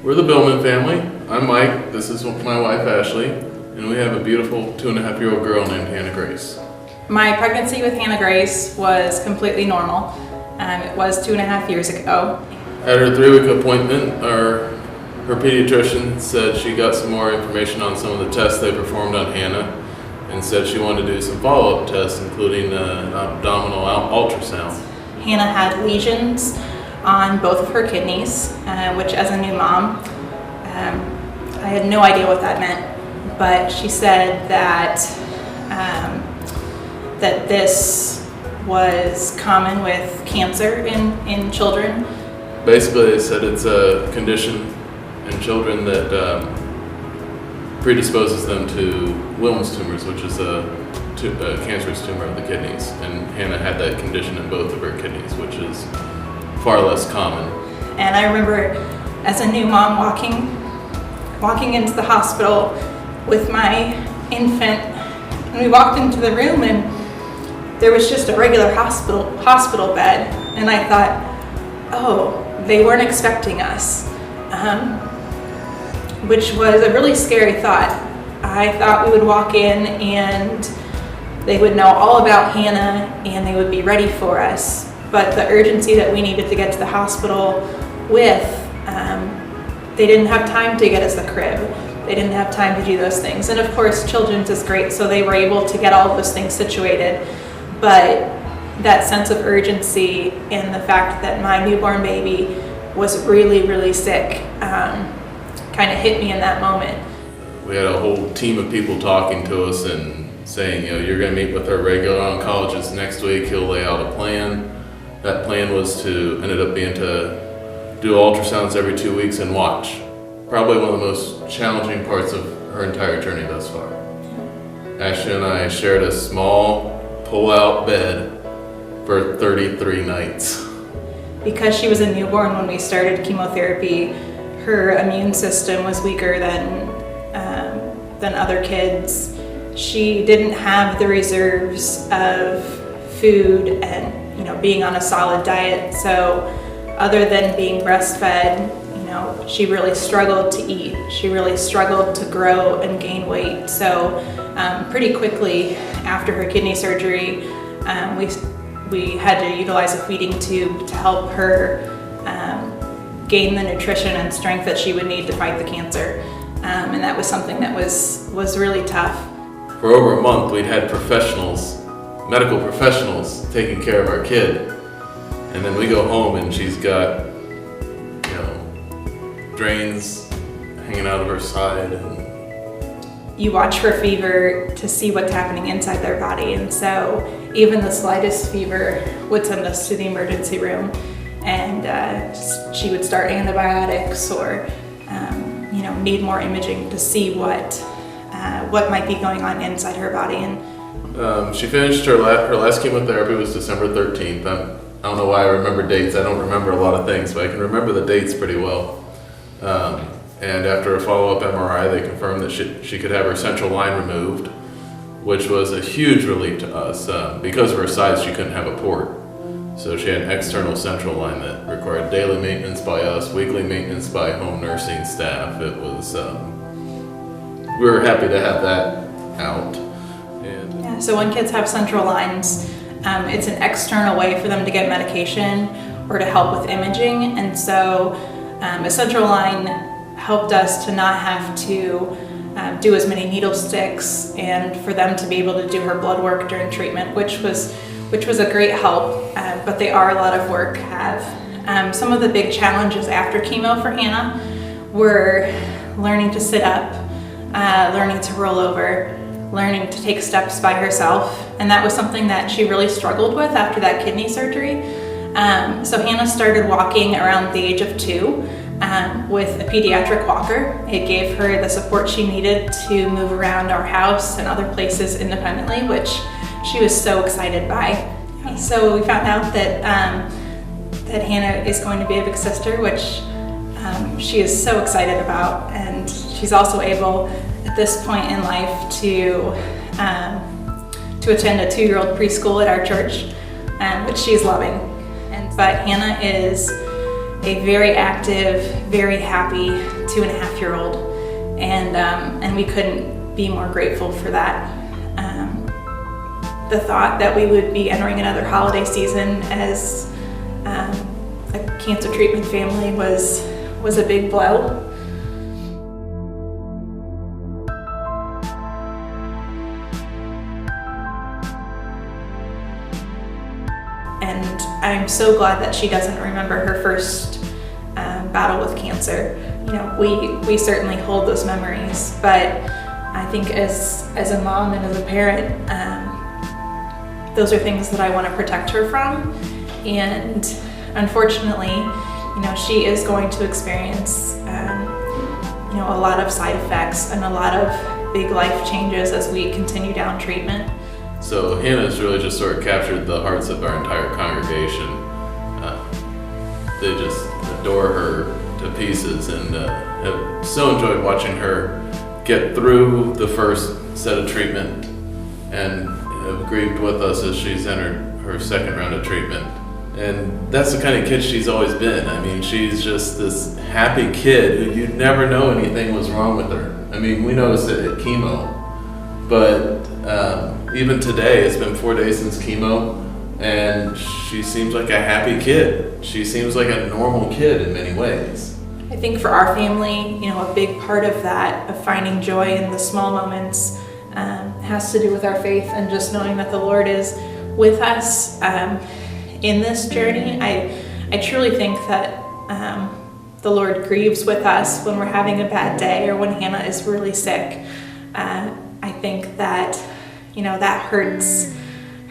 We're the Billman family. I'm Mike, this is my wife Ashley, and we have a beautiful 2.5-year-old girl named Hannah Grace. My pregnancy with Hannah Grace was completely normal. It was 2.5 years ago. At her 3-week appointment, her pediatrician said she got some more information on some of the tests they performed on Hannah and said she wanted to do some follow-up tests, including an abdominal ultrasound. Hannah had lesions on both of her kidneys, which as a new mom, I had no idea what that meant, but she said that that this was common with cancer in children. Basically, they said it's a condition in children that predisposes them to Billman's tumors, which is a cancerous tumor of the kidneys. And Hannah had that condition in both of her kidneys, which is far less common. And I remember as a new mom walking into the hospital with my infant, and we walked into the room and there was just a regular hospital bed, and I thought, oh, they weren't expecting us, which was a really scary thought. I thought we would walk in and they would know all about Hannah and they would be ready for us. But the urgency that we needed to get to the hospital with, they didn't have time to get us a crib. They didn't have time to do those things. And of course, Children's is great, so they were able to get all of those things situated. But that sense of urgency and the fact that my newborn baby was really, really sick kind of hit me in that moment. We had a whole team of people talking to us and saying, you're going to meet with our regular oncologist next week. He'll lay out a plan. That plan ended up being to do ultrasounds every 2 weeks and watch. Probably one of the most challenging parts of her entire journey thus far. Ashley and I shared a small pull-out bed for 33 nights. Because she was a newborn when we started chemotherapy, her immune system was weaker than other kids. She didn't have the reserves of food and being on a solid diet. So other than being breastfed, she really struggled to eat. She really struggled to grow and gain weight. So pretty quickly after her kidney surgery, we had to utilize a feeding tube to help her gain the nutrition and strength that she would need to fight the cancer. And that was something that was really tough. For over a month, we'd had medical professionals taking care of our kid. And then we go home and she's got, drains hanging out of her side. You watch for fever to see what's happening inside their body. And so even the slightest fever would send us to the emergency room, and she would start antibiotics or, need more imaging to see what might be going on inside her body. And she finished her last chemotherapy was December 13th. I don't know why I remember dates. I don't remember a lot of things, but I can remember the dates pretty well. And after a follow-up MRI, they confirmed that she could have her central line removed, which was a huge relief to us. Because of her size, she couldn't have a port. So she had an external central line that required daily maintenance by us, weekly maintenance by home nursing staff. It was, we were happy to have that out. Yeah, so when kids have central lines, it's an external way for them to get medication or to help with imaging. And so a central line helped us to not have to do as many needle sticks and for them to be able to do her blood work during treatment, which was a great help, but they are a lot of work. Some of the big challenges after chemo for Hannah were learning to sit up, learning to roll over, learning to take steps by herself, and that was something that she really struggled with after that kidney surgery. So Hannah started walking around the age of 2 with a pediatric walker. It gave her the support she needed to move around our house and other places independently, which she was so excited by. So we found out that Hannah is going to be a big sister, which she is so excited about, and she's also able at this point in life to attend a 2-year-old preschool at our church, which she's loving. But Hannah is a very active, very happy 2.5-year-old, and we couldn't be more grateful for that. The thought that we would be entering another holiday season as a cancer treatment family was a big blow. And I'm so glad that she doesn't remember her first battle with cancer. You know, we certainly hold those memories, but I think as a mom and as a parent, those are things that I want to protect her from. And unfortunately, you know, she is going to experience, you know, a lot of side effects and a lot of big life changes as we continue down treatment. So Hannah's really just sort of captured the hearts of our entire congregation. They just adore her to pieces and have so enjoyed watching her get through the first set of treatment and have grieved with us as she's entered her second round of treatment. And that's the kind of kid she's always been. I mean, she's just this happy kid who you'd never know anything was wrong with her. I mean, we noticed it at chemo, but even today, it's been 4 days since chemo, and she seems like a happy kid. She seems like a normal kid in many ways. I think for our family, you know, a big part of that, of finding joy in the small moments, has to do with our faith and just knowing that the Lord is with us in this journey. I truly think that the Lord grieves with us when we're having a bad day or when Hannah is really sick. I think that, you know, that hurts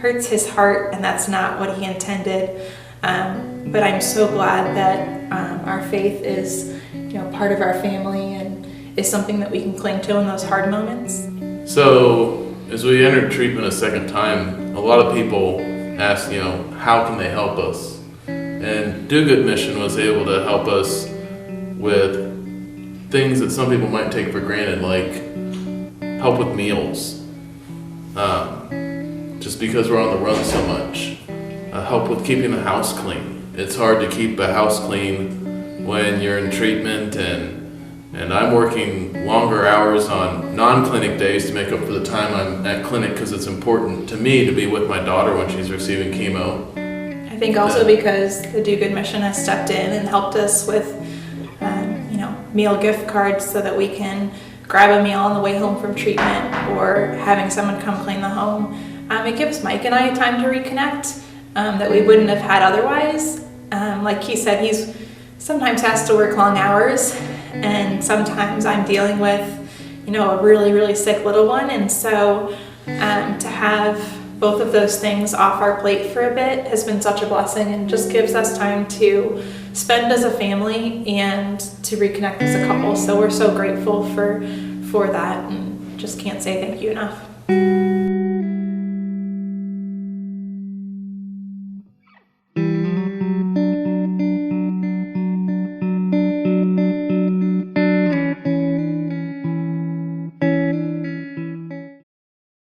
his heart, and that's not what he intended. But I'm so glad that our faith is, you know, part of our family and is something that we can cling to in those hard moments. So as we entered treatment a second time, a lot of people asked, you know, how can they help us? And Do Good Mission was able to help us with things that some people might take for granted, like help with meals. Just because we're on the run so much. Help with keeping the house clean. It's hard to keep a house clean when you're in treatment, and I'm working longer hours on non-clinic days to make up for the time I'm at clinic, because it's important to me to be with my daughter when she's receiving chemo. I think also because the Do Good Mission has stepped in and helped us with, you know, meal gift cards so that we can grab a meal on the way home from treatment or having someone come clean the home. It gives Mike and I time to reconnect that we wouldn't have had otherwise. Like he said, he's sometimes has to work long hours, and sometimes I'm dealing with, you know, a really, really sick little one. And so to have both of those things off our plate for a bit has been such a blessing, and just gives us time to spend as a family and to reconnect as a couple. So we're so grateful for that, and just can't say thank you enough.